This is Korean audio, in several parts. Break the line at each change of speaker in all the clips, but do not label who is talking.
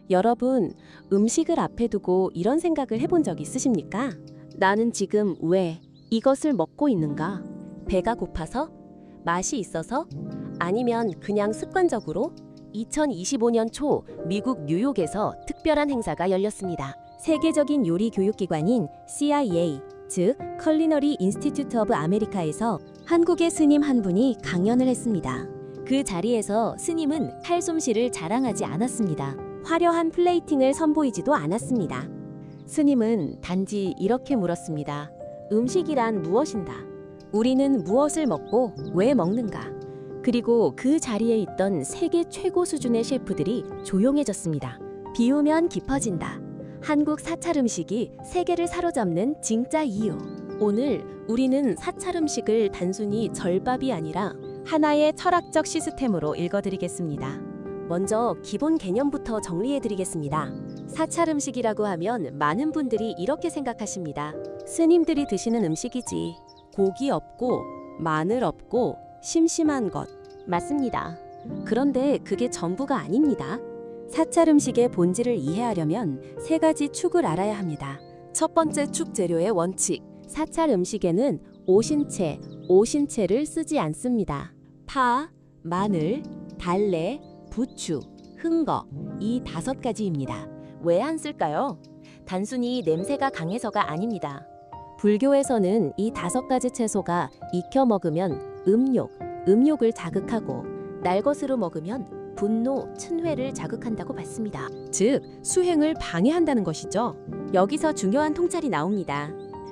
여러분, 음식을 앞에 두고 이런 생각을 해본 적 있으십니까? 나는 지금 왜 이것을 먹고 있는가? 배가 고파서? 맛이 있어서? 아니면 그냥 습관적으로? 2025년 초 미국 뉴욕에서 특별한 행사가 열렸습니다. 세계적인 요리 교육기관인 CIA, 즉 컬리너리 인스티튜트 오브 아메리카에서 한국의 스님 한 분이 강연을 했습니다. 그 자리에서 스님은 칼솜씨를 자랑하지 않았습니다. 화려한 플레이팅을 선보이지도 않았습니다. 스님은 단지 이렇게 물었습니다. 음식이란 무엇인가? 우리는 무엇을 먹고 왜 먹는가? 그리고 그 자리에 있던 세계 최고 수준의 셰프들이 조용해졌습니다. 비우면 깊어진다. 한국 사찰 음식이 세계를 사로잡는 진짜 이유. 오늘 우리는 사찰 음식을 단순히 절밥이 아니라 하나의 철학적 시스템으로 읽어드리겠습니다. 먼저 기본 개념부터 정리해드리겠습니다. 사찰 음식이라고 하면 많은 분들이 이렇게 생각하십니다. 스님들이 드시는 음식이지. 고기 없고 마늘 없고 심심한 것. 맞습니다. 그런데 그게 전부가 아닙니다. 사찰 음식의 본질을 이해하려면 세 가지 축을 알아야 합니다. 첫 번째 축 재료의 원칙. 사찰 음식에는 오신채를 쓰지 않습니다. 파, 마늘, 달래, 부추, 흥거 이 5가지입니다. 왜 안 쓸까요? 단순히 냄새가 강해서가 아닙니다. 불교에서는 이 5가지 채소가 익혀 먹으면 음욕을 자극하고 날것으로 먹으면 분노,嗔회를 자극한다고 봤습니다. 즉, 수행을 방해한다는 것이죠. 여기서 중요한 통찰이 나옵니다.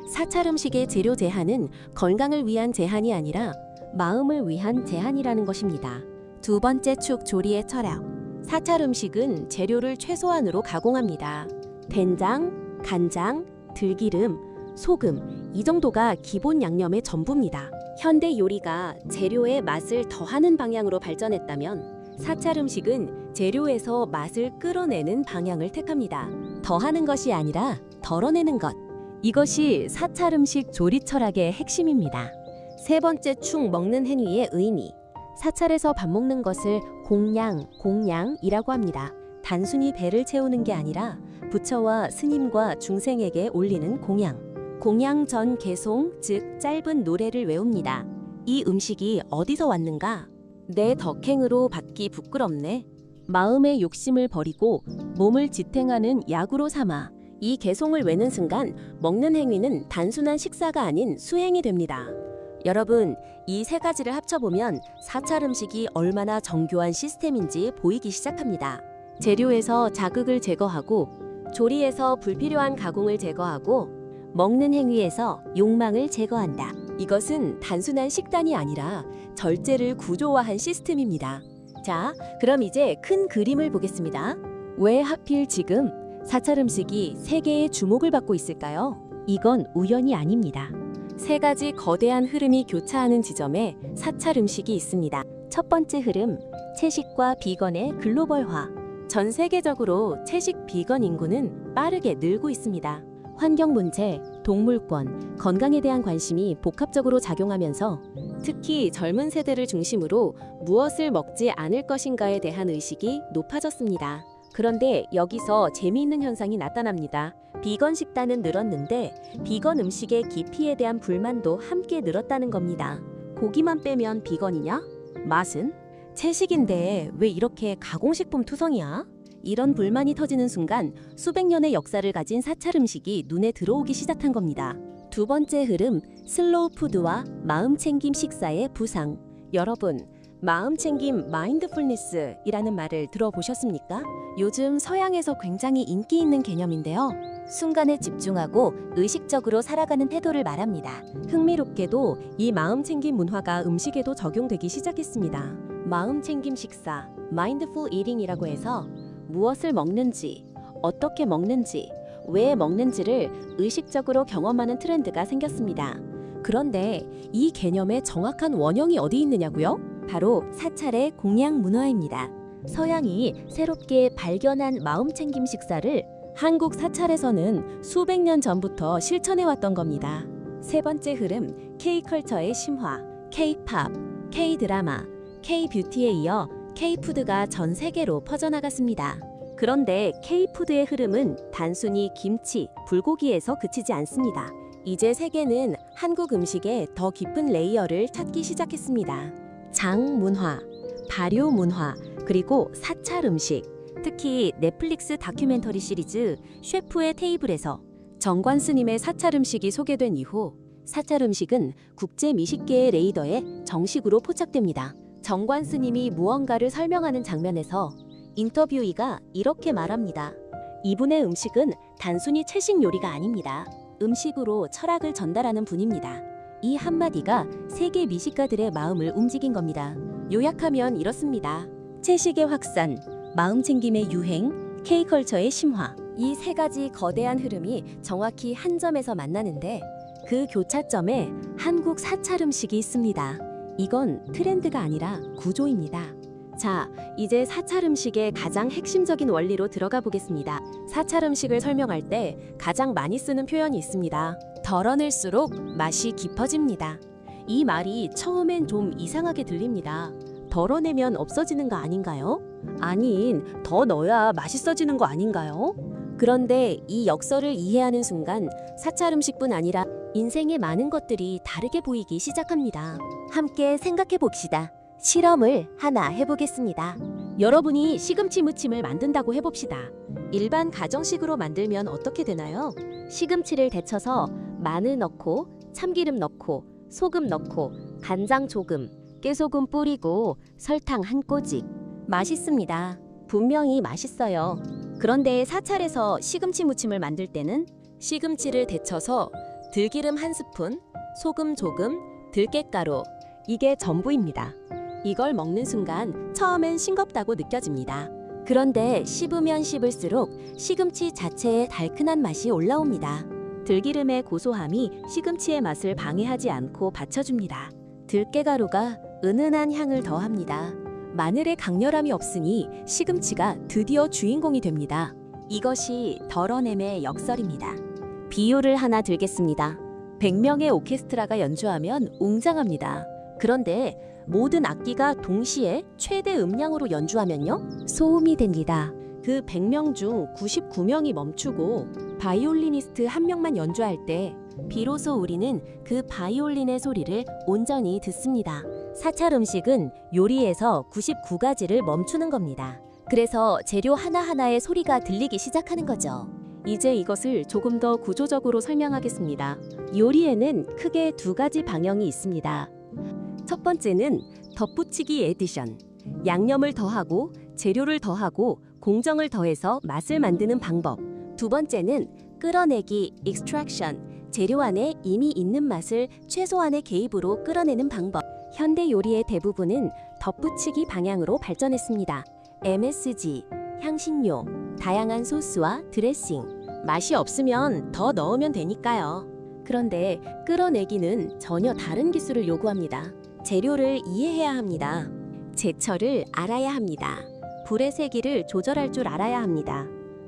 사찰 음식의 재료 제한은 건강을 위한 제한이 아니라 마음을 위한 제한이라는 것입니다. 두 번째 축 조리의 철학. 사찰 음식은 재료를 최소한으로 가공합니다. 된장, 간장, 들기름, 소금 이 정도가 기본 양념의 전부입니다. 현대 요리가 재료의 맛을 더하는 방향으로 발전했다면 사찰 음식은 재료에서 맛을 끌어내는 방향을 택합니다. 더하는 것이 아니라 덜어내는 것. 이것이 사찰 음식 조리 철학의 핵심입니다. 세 번째 축 먹는 행위의 의미. 사찰에서 밥 먹는 것을 공양이라고 합니다. 단순히 배를 채우는 게 아니라 부처와 스님과 중생에게 올리는 공양 전 개송, 즉 짧은 노래를 외웁니다. 이 음식이 어디서 왔는가? 내 덕행으로 받기 부끄럽네. 마음의 욕심을 버리고 몸을 지탱하는 약으로 삼아 이 개송을 외는 순간 먹는 행위는 단순한 식사가 아닌 수행이 됩니다. 여러분, 이 3가지를 합쳐보면 사찰 음식이 얼마나 정교한 시스템인지 보이기 시작합니다. 재료에서 자극을 제거하고 조리에서 불필요한 가공을 제거하고 먹는 행위에서 욕망을 제거한다. 이것은 단순한 식단이 아니라 절제를 구조화한 시스템입니다. 자, 그럼 이제 큰 그림을 보겠습니다. 왜 하필 지금 사찰 음식이 세계의 주목을 받고 있을까요? 이건 우연이 아닙니다. 3가지 거대한 흐름이 교차하는 지점에 사찰 음식이 있습니다. 첫 번째 흐름, 채식과 비건의 글로벌화. 전 세계적으로 채식 비건 인구는 빠르게 늘고 있습니다. 환경 문제, 동물권, 건강에 대한 관심이 복합적으로 작용하면서 특히 젊은 세대를 중심으로 무엇을 먹지 않을 것인가에 대한 의식이 높아졌습니다. 그런데 여기서 재미있는 현상이 나타납니다. 비건 식단은 늘었는데 비건 음식의 깊이에 대한 불만도 함께 늘었다는 겁니다. 고기만 빼면 비건이냐? 맛은? 채식인데 왜 이렇게 가공식품 투성이야? 이런 불만이 터지는 순간 수백 년의 역사를 가진 사찰 음식이 눈에 들어오기 시작한 겁니다. 두 번째 흐름, 슬로우 푸드와 마음챙김 식사의 부상. 여러분, 마음챙김 마인드풀니스이라는 말을 들어보셨습니까? 요즘 서양에서 굉장히 인기 있는 개념인데요. 순간에 집중하고 의식적으로 살아가는 태도를 말합니다. 흥미롭게도 이 마음챙김 문화가 음식에도 적용되기 시작했습니다. 마음챙김 식사, 마인드풀 이팅이라고 해서 무엇을 먹는지, 어떻게 먹는지, 왜 먹는지를 의식적으로 경험하는 트렌드가 생겼습니다. 그런데 이 개념의 정확한 원형이 어디 있느냐고요? 바로 사찰의 공양 문화입니다. 서양이 새롭게 발견한 마음챙김 식사를 한국 사찰에서는 수백 년 전부터 실천해왔던 겁니다. 세 번째 흐름, K컬처의 심화, K-팝, K-드라마, K-뷰티에 이어 K-푸드가 전 세계로 퍼져나갔습니다. 그런데 K푸드의 흐름은 단순히 김치, 불고기에서 그치지 않습니다. 이제 세계는 한국 음식의 더 깊은 레이어를 찾기 시작했습니다. 장 문화, 발효 문화, 그리고 사찰 음식. 특히 넷플릭스 다큐멘터리 시리즈 셰프의 테이블에서 정관 스님의 사찰 음식이 소개된 이후 사찰 음식은 국제 미식계의 레이더에 정식으로 포착됩니다. 정관 스님이 무언가를 설명하는 장면에서 인터뷰이가 이렇게 말합니다. 이분의 음식은 단순히 채식 요리가 아닙니다. 음식으로 철학을 전달하는 분입니다. 이 한마디가 세계 미식가들의 마음을 움직인 겁니다. 요약하면 이렇습니다. 채식의 확산, 마음 챙김의 유행, K컬처의 심화. 이 세 가지 거대한 흐름이 정확히 한 점에서 만나는데 그 교차점에 한국 사찰 음식이 있습니다. 이건 트렌드가 아니라 구조입니다. 자, 이제 사찰 음식의 가장 핵심적인 원리로 들어가 보겠습니다. 사찰 음식을 설명할 때 가장 많이 쓰는 표현이 있습니다. 덜어낼수록 맛이 깊어집니다. 이 말이 처음엔 좀 이상하게 들립니다. 덜어내면 없어지는 거 아닌가요? 아닌, 더 넣어야 맛있어지는 거 아닌가요? 그런데 이 역설을 이해하는 순간 사찰 음식뿐 아니라 인생의 많은 것들이 다르게 보이기 시작합니다. 함께 생각해 봅시다. 실험을 하나 해보겠습니다. 여러분이 시금치 무침을 만든다고 해봅시다. 일반 가정식으로 만들면 어떻게 되나요? 시금치를 데쳐서 마늘 넣고 참기름 넣고 소금 넣고 간장 조금, 깨소금 뿌리고 설탕 한 꼬집. 맛있습니다. 분명히 맛있어요. 그런데 사찰에서 시금치 무침을 만들 때는 시금치를 데쳐서 들기름 한 스푼, 소금 조금, 들깨가루, 이게 전부입니다. 이걸 먹는 순간 처음엔 싱겁다고 느껴집니다. 그런데 씹으면 씹을수록 시금치 자체의 달큰한 맛이 올라옵니다. 들기름의 고소함이 시금치의 맛을 방해하지 않고 받쳐줍니다. 들깨가루가 은은한 향을 더합니다. 마늘의 강렬함이 없으니 시금치가 드디어 주인공이 됩니다. 이것이 덜어냄의 역설입니다. 비유를 하나 들겠습니다. 100명의 오케스트라가 연주하면 웅장합니다. 그런데 모든 악기가 동시에 최대 음량으로 연주하면요? 소음이 됩니다. 그 100명 중 99명이 멈추고 바이올리니스트 한 명만 연주할 때 비로소 우리는 그 바이올린의 소리를 온전히 듣습니다. 사찰 음식은 요리에서 99가지를 멈추는 겁니다. 그래서 재료 하나하나의 소리가 들리기 시작하는 거죠. 이제 이것을 조금 더 구조적으로 설명하겠습니다. 요리에는 크게 두 가지 방향이 있습니다. 첫 번째는 덧붙이기 에디션. 양념을 더하고 재료를 더하고 공정을 더해서 맛을 만드는 방법. 두 번째는 끌어내기 extraction. 재료 안에 이미 있는 맛을 최소한의 개입으로 끌어내는 방법. 현대 요리의 대부분은 덧붙이기 방향으로 발전했습니다. MSG, 향신료, 다양한 소스와 드레싱. 맛이 없으면 더 넣으면 되니까요. 그런데 끌어내기는 전혀 다른 기술을 요구합니다. 재료를 이해해야 합니다. 제철을 알아야 합니다. 불의 세기를 조절할 줄 알아야 합니다.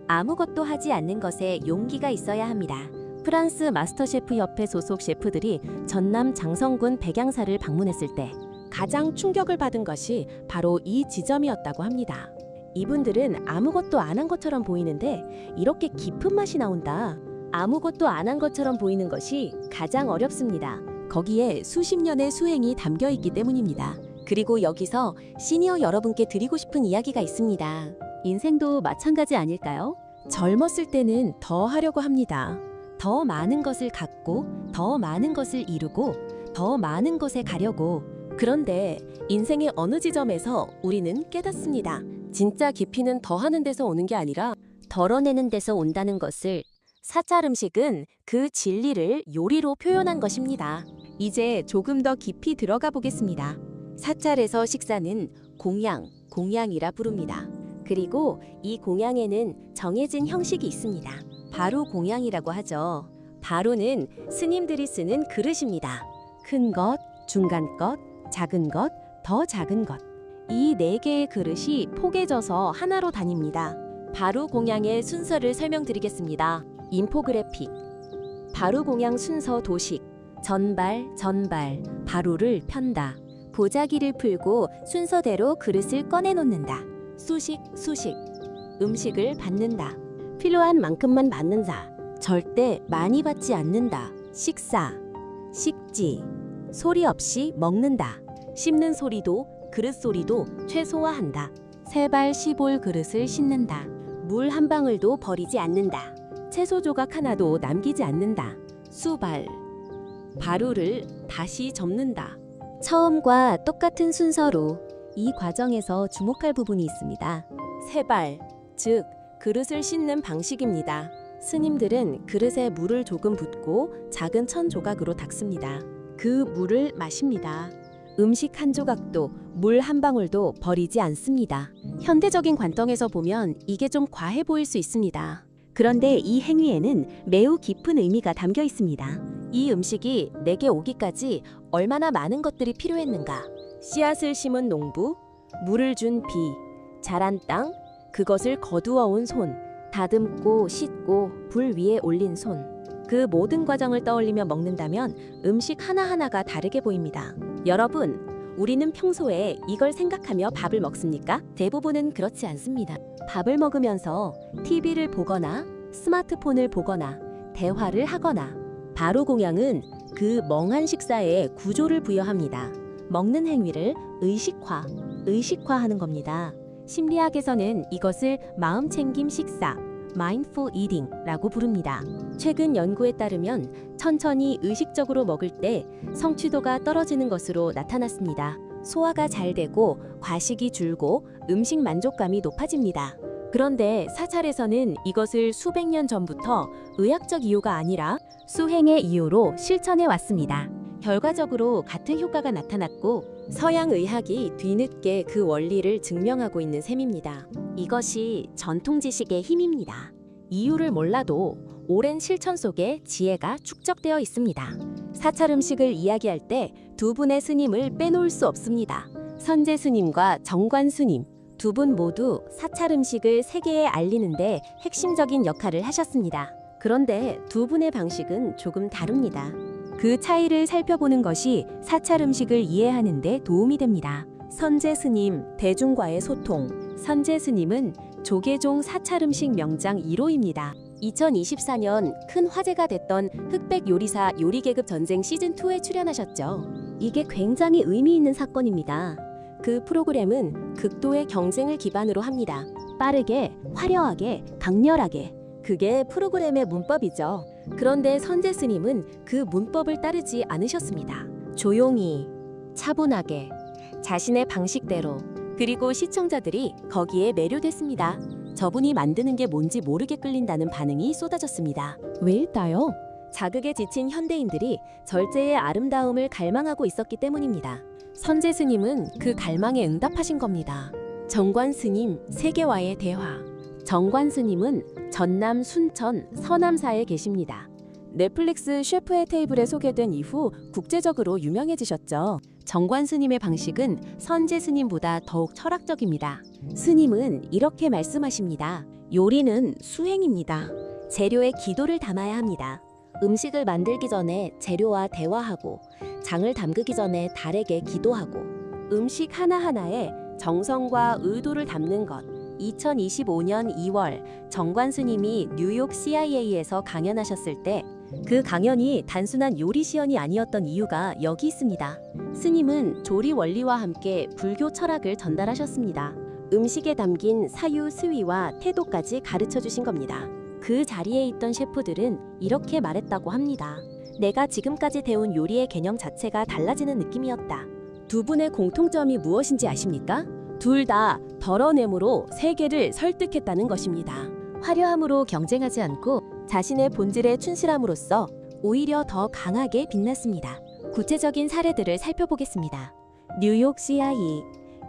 아무것도 하지 않는 것에 용기가 있어야 합니다. 프랑스 마스터셰프 협회 소속 셰프들이 전남 장성군 백양사를 방문했을 때 가장 충격을 받은 것이 바로 이 지점이었다고 합니다. 이분들은 아무것도 안 한 것처럼 보이는데 이렇게 깊은 맛이 나온다. 아무것도 안 한 것처럼 보이는 것이 가장 어렵습니다. 거기에 수십 년의 수행이 담겨 있기 때문입니다. 그리고 여기서 시니어 여러분께 드리고 싶은 이야기가 있습니다. 인생도 마찬가지 아닐까요? 젊었을 때는 더 하려고 합니다. 더 많은 것을 갖고, 더 많은 것을 이루고, 더 많은 곳에 가려고. 그런데 인생의 어느 지점에서 우리는 깨닫습니다. 진짜 깊이는 더 하는 데서 오는 게 아니라 덜어내는 데서 온다는 것을. 사찰 음식은 그 진리를 요리로 표현한 것입니다. 이제 조금 더 깊이 들어가 보겠습니다. 사찰에서 식사는 공양이라 부릅니다. 그리고 이 공양에는 정해진 형식이 있습니다. 바로 공양이라고 하죠. 바로는 스님들이 쓰는 그릇입니다. 큰 것, 중간 것, 작은 것, 더 작은 것. 이 네 개의 그릇이 포개져서 하나로 다닙니다. 바로 공양의 순서를 설명드리겠습니다. 인포그래픽. 바로 공양 순서 도식. 전발, 바로를 편다. 보자기를 풀고 순서대로 그릇을 꺼내 놓는다. 수식. 음식을 받는다. 필요한 만큼만 받는다. 절대 많이 받지 않는다. 식사, 식지, 소리 없이 먹는다. 씹는 소리도 그릇 소리도 최소화한다. 세발 15올 그릇을 씻는다. 물 한 방울도 버리지 않는다. 채소 조각 하나도 남기지 않는다. 수발, 바루를 다시 접는다. 처음과 똑같은 순서로 이 과정에서 주목할 부분이 있습니다. 세발, 즉 그릇을 씻는 방식입니다. 스님들은 그릇에 물을 조금 붓고 작은 천 조각으로 닦습니다. 그 물을 마십니다. 음식 한 조각도 물 한 방울도 버리지 않습니다. 현대적인 관점에서 보면 이게 좀 과해 보일 수 있습니다. 그런데 이 행위에는 매우 깊은 의미가 담겨 있습니다. 이 음식이 내게 오기까지 얼마나 많은 것들이 필요했는가. 씨앗을 심은 농부, 물을 준 비, 자란 땅, 그것을 거두어 온 손, 다듬고 씻고 불 위에 올린 손. 그 모든 과정을 떠올리며 먹는다면 음식 하나하나가 다르게 보입니다. 여러분, 우리는 평소에 이걸 생각하며 밥을 먹습니까? 대부분은 그렇지 않습니다. 밥을 먹으면서 TV를 보거나 스마트폰을 보거나 대화를 하거나 바로 공양은 그 멍한 식사에 구조를 부여합니다. 먹는 행위를 의식화하는 겁니다. 심리학에서는 이것을 마음챙김 식사, mindful eating라고 부릅니다. 최근 연구에 따르면 천천히 의식적으로 먹을 때 성취도가 떨어지는 것으로 나타났습니다. 소화가 잘 되고 과식이 줄고 음식 만족감이 높아집니다. 그런데 사찰에서는 이것을 수백 년 전부터 의학적 이유가 아니라 수행의 이유로 실천해 왔습니다. 결과적으로 같은 효과가 나타났고 서양 의학이 뒤늦게 그 원리를 증명하고 있는 셈입니다. 이것이 전통 지식의 힘입니다. 이유를 몰라도 오랜 실천 속에 지혜가 축적되어 있습니다. 사찰 음식을 이야기할 때 두 분의 스님을 빼놓을 수 없습니다. 선제 스님과 정관 스님 두 분 모두 사찰 음식을 세계에 알리는데 핵심적인 역할을 하셨습니다. 그런데 두 분의 방식은 조금 다릅니다. 그 차이를 살펴보는 것이 사찰 음식을 이해하는 데 도움이 됩니다. 선제 스님, 대중과의 소통. 선제 스님은 조계종 사찰 음식 명장 1호입니다. 2024년 큰 화제가 됐던 흑백 요리사 요리계급 전쟁 시즌2에 출연하셨죠. 이게 굉장히 의미 있는 사건입니다. 그 프로그램은 극도의 경쟁을 기반으로 합니다. 빠르게, 화려하게, 강렬하게. 그게 프로그램의 문법이죠. 그런데 선제 스님은 그 문법을 따르지 않으셨습니다. 조용히, 차분하게, 자신의 방식대로, 그리고 시청자들이 거기에 매료됐습니다. 저분이 만드는 게 뭔지 모르게 끌린다는 반응이 쏟아졌습니다. 왜일까요? 자극에 지친 현대인들이 절제의 아름다움을 갈망하고 있었기 때문입니다. 선제 스님은 그 갈망에 응답하신 겁니다. 정관 스님, 세계와의 대화. 정관 스님은 전남 순천 서남사에 계십니다. 넷플릭스 셰프의 테이블에 소개된 이후 국제적으로 유명해지셨죠. 정관 스님의 방식은 선제 스님보다 더욱 철학적입니다. 스님은 이렇게 말씀하십니다. 요리는 수행입니다. 재료에 기도를 담아야 합니다. 음식을 만들기 전에 재료와 대화하고 장을 담그기 전에 달에게 기도하고 음식 하나하나에 정성과 의도를 담는 것. 2025년 2월 정관 스님이 뉴욕 CIA에서 강연하셨을 때 그 강연이 단순한 요리 시연이 아니었던 이유가 여기 있습니다. 스님은 조리 원리와 함께 불교 철학을 전달하셨습니다. 음식에 담긴 사유, 스위와 태도까지 가르쳐 주신 겁니다. 그 자리에 있던 셰프들은 이렇게 말했다고 합니다. 내가 지금까지 배운 요리의 개념 자체가 달라지는 느낌이었다. 두 분의 공통점이 무엇인지 아십니까? 둘 다 덜어냄으로 세계를 설득했다는 것입니다. 화려함으로 경쟁하지 않고 자신의 본질에 충실함으로써 오히려 더 강하게 빛났습니다. 구체적인 사례들을 살펴보겠습니다. 뉴욕 CIA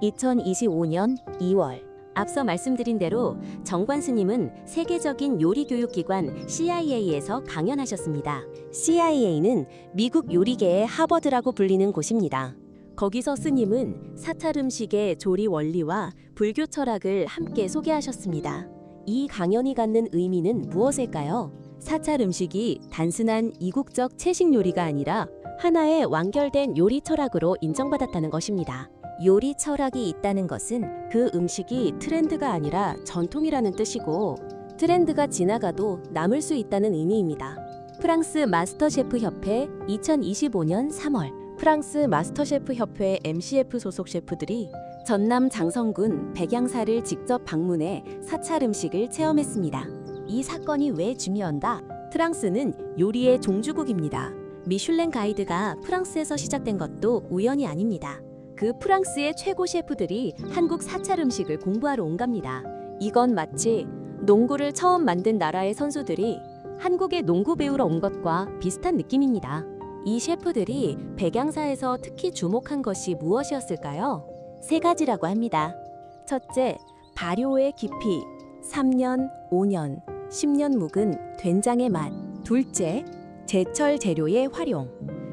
2025년 2월 앞서 말씀드린 대로 정관 스님은 세계적인 요리교육기관 CIA에서 강연하셨습니다. CIA는 미국 요리계의 하버드라고 불리는 곳입니다. 거기서 스님은 사찰 음식의 조리 원리와 불교 철학을 함께 소개하셨습니다. 이 강연이 갖는 의미는 무엇일까요? 사찰 음식이 단순한 이국적 채식 요리가 아니라 하나의 완결된 요리 철학으로 인정받았다는 것입니다. 요리 철학이 있다는 것은 그 음식이 트렌드가 아니라 전통이라는 뜻이고, 트렌드가 지나가도 남을 수 있다는 의미입니다. 프랑스 마스터셰프 협회 2025년 3월 프랑스 마스터셰프 협회 MCF 소속 셰프들이 전남 장성군 백양사를 직접 방문해 사찰 음식을 체험했습니다. 이 사건이 왜 중요한가? 프랑스는 요리의 종주국입니다. 미슐랭 가이드가 프랑스에서 시작된 것도 우연이 아닙니다. 그 프랑스의 최고 셰프들이 한국 사찰 음식을 공부하러 온 겁니다. 이건 마치 농구를 처음 만든 나라의 선수들이 한국에 농구 배우러 온 것과 비슷한 느낌입니다. 이 셰프들이 백양사에서 특히 주목한 것이 무엇이었을까요? 세 가지라고 합니다. 첫째, 발효의 깊이, 3년, 5년, 10년 묵은 된장의 맛. 둘째, 제철 재료의 활용.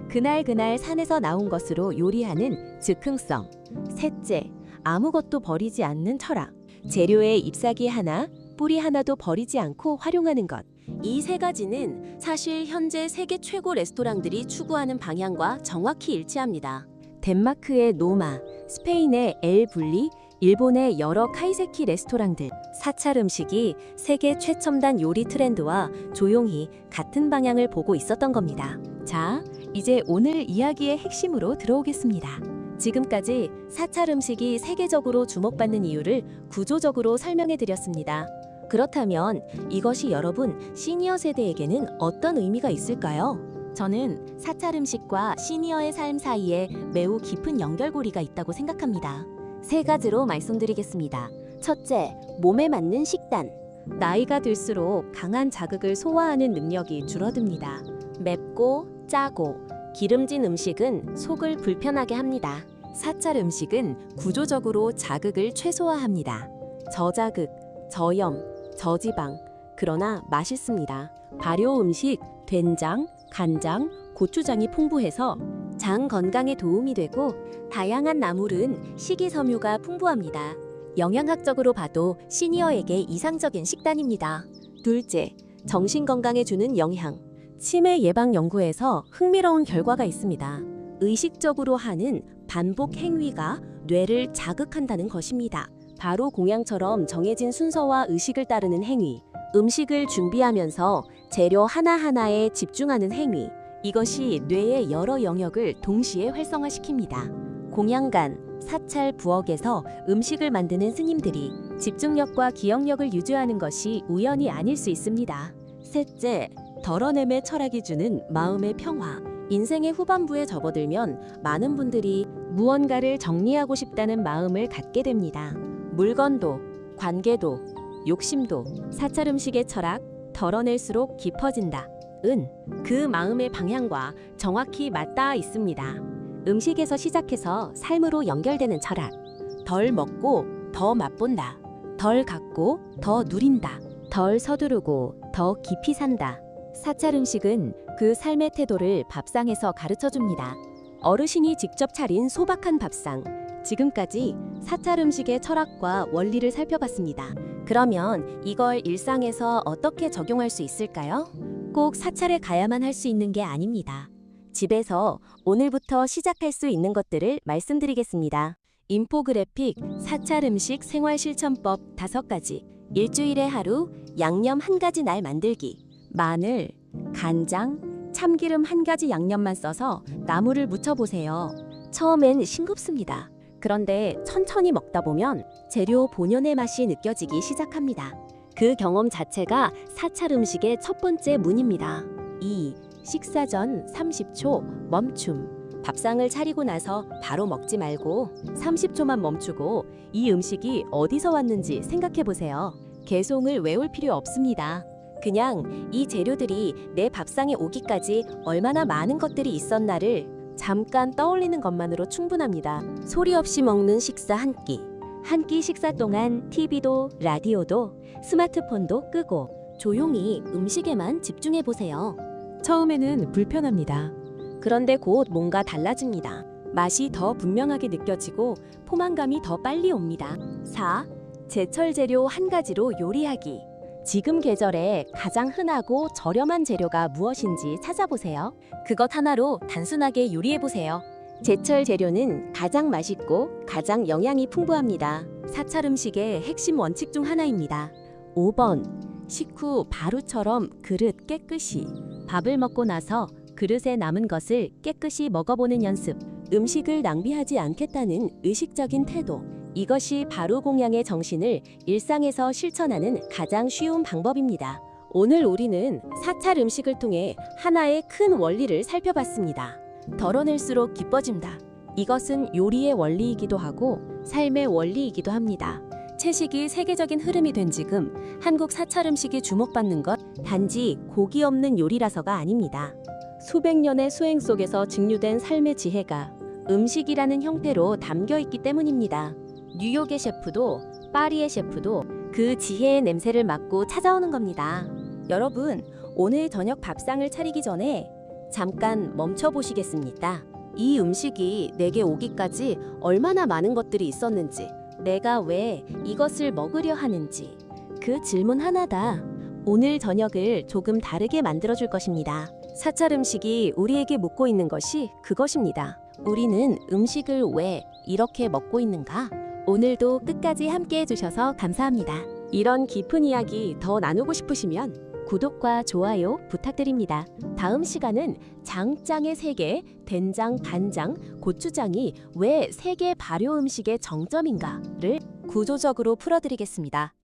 그날 산에서 나온 것으로 요리하는 즉흥성. 셋째, 아무것도 버리지 않는 철학. 재료의 잎사귀 하나, 뿌리 하나도 버리지 않고 활용하는 것. 이 세 가지는 사실 현재 세계 최고 레스토랑들이 추구하는 방향과 정확히 일치합니다. 덴마크의 노마, 스페인의 엘 불리, 일본의 여러 카이세키 레스토랑들. 사찰 음식이 세계 최첨단 요리 트렌드와 조용히 같은 방향을 보고 있었던 겁니다. 자, 이제 오늘 이야기의 핵심으로 들어오겠습니다. 지금까지 사찰 음식이 세계적으로 주목받는 이유를 구조적으로 설명해 드렸습니다. 그렇다면 이것이 여러분 시니어 세대에게는 어떤 의미가 있을까요? 저는 사찰 음식과 시니어의 삶 사이에 매우 깊은 연결고리가 있다고 생각합니다. 세 가지로 말씀드리겠습니다. 첫째, 몸에 맞는 식단. 나이가 들수록 강한 자극을 소화하는 능력이 줄어듭니다. 맵고 짜고 기름진 음식은 속을 불편하게 합니다. 사찰 음식은 구조적으로 자극을 최소화합니다. 저자극, 저염, 저지방, 그러나 맛있습니다. 발효 음식, 된장, 간장, 고추장이 풍부해서 장 건강에 도움이 되고, 다양한 나물은 식이섬유가 풍부합니다. 영양학적으로 봐도 시니어에게 이상적인 식단입니다. 둘째, 정신 건강에 주는 영향. 치매 예방 연구에서 흥미로운 결과가 있습니다. 의식적으로 하는 반복 행위가 뇌를 자극한다는 것입니다. 바로 공양처럼 정해진 순서와 의식을 따르는 행위, 음식을 준비하면서 재료 하나하나에 집중하는 행위, 이것이 뇌의 여러 영역을 동시에 활성화시킵니다. 공양간, 사찰 부엌에서 음식을 만드는 스님들이 집중력과 기억력을 유지하는 것이 우연이 아닐 수 있습니다. 셋째, 덜어냄의 철학이 주는 마음의 평화. 인생의 후반부에 접어들면 많은 분들이 무언가를 정리하고 싶다는 마음을 갖게 됩니다. 물건도, 관계도, 욕심도. 사찰 음식의 철학, 덜어낼수록 깊어진다. 그 마음의 방향과 정확히 맞닿아 있습니다. 음식에서 시작해서 삶으로 연결되는 철학. 덜 먹고 더 맛본다. 덜 갖고 더 누린다. 덜 서두르고 더 깊이 산다. 사찰 음식은 그 삶의 태도를 밥상에서 가르쳐줍니다. 어르신이 직접 차린 소박한 밥상. 지금까지 사찰 음식의 철학과 원리를 살펴봤습니다. 그러면 이걸 일상에서 어떻게 적용할 수 있을까요? 꼭 사찰에 가야만 할 수 있는 게 아닙니다. 집에서 오늘부터 시작할 수 있는 것들을 말씀드리겠습니다. 인포그래픽 사찰 음식 생활 실천법 5가지. 일주일에 하루 양념 1가지 날 만들기. 마늘, 간장, 참기름 1가지 양념만 써서 나물을 무쳐보세요. 처음엔 싱겁습니다. 그런데 천천히 먹다 보면 재료 본연의 맛이 느껴지기 시작합니다. 그 경험 자체가 사찰 음식의 첫 번째 문입니다. 2. 식사 전 30초 멈춤. 밥상을 차리고 나서 바로 먹지 말고 30초만 멈추고 이 음식이 어디서 왔는지 생각해 보세요. 개송을 외울 필요 없습니다. 그냥 이 재료들이 내 밥상에 오기까지 얼마나 많은 것들이 있었나를 잠깐 떠올리는 것만으로 충분합니다. 소리 없이 먹는 식사 한 끼. 한 끼 식사 동안 TV도 라디오도 스마트폰도 끄고 조용히 음식에만 집중해 보세요. 처음에는 불편합니다. 그런데 곧 뭔가 달라집니다. 맛이 더 분명하게 느껴지고 포만감이 더 빨리 옵니다. 4. 제철 재료 1가지로 요리하기. 지금 계절에 가장 흔하고 저렴한 재료가 무엇인지 찾아보세요. 그것 하나로 단순하게 요리해보세요. 제철 재료는 가장 맛있고 가장 영양이 풍부합니다. 사찰 음식의 핵심 원칙 중 하나입니다. 5번. 식후 바로처럼 그릇 깨끗이. 밥을 먹고 나서 그릇에 남은 것을 깨끗이 먹어보는 연습. 음식을 낭비하지 않겠다는 의식적인 태도. 이것이 바로 공양의 정신을 일상에서 실천하는 가장 쉬운 방법입니다. 오늘 우리는 사찰 음식을 통해 하나의 큰 원리를 살펴봤습니다. 덜어낼수록 기뻐진다. 이것은 요리의 원리이기도 하고 삶의 원리이기도 합니다. 채식이 세계적인 흐름이 된 지금 한국 사찰 음식이 주목받는 것 단지 고기 없는 요리라서가 아닙니다. 수백 년의 수행 속에서 증류된 삶의 지혜가 음식이라는 형태로 담겨 있기 때문입니다. 뉴욕의 셰프도 파리의 셰프도 그 지혜의 냄새를 맡고 찾아오는 겁니다. 여러분, 오늘 저녁 밥상을 차리기 전에 잠깐 멈춰 보시겠습니까? 이 음식이 내게 오기까지 얼마나 많은 것들이 있었는지, 내가 왜 이것을 먹으려 하는지, 그 질문 하나다 오늘 저녁을 조금 다르게 만들어줄 것입니다. 사찰 음식이 우리에게 묻고 있는 것이 그것입니다. 우리는 음식을 왜 이렇게 먹고 있는가? 오늘도 끝까지 함께 해주셔서 감사합니다. 이런 깊은 이야기 더 나누고 싶으시면 구독과 좋아요 부탁드립니다. 다음 시간은 장장의 세계, 된장, 간장, 고추장이 왜 세계 발효 음식의 정점인가를 구조적으로 풀어드리겠습니다.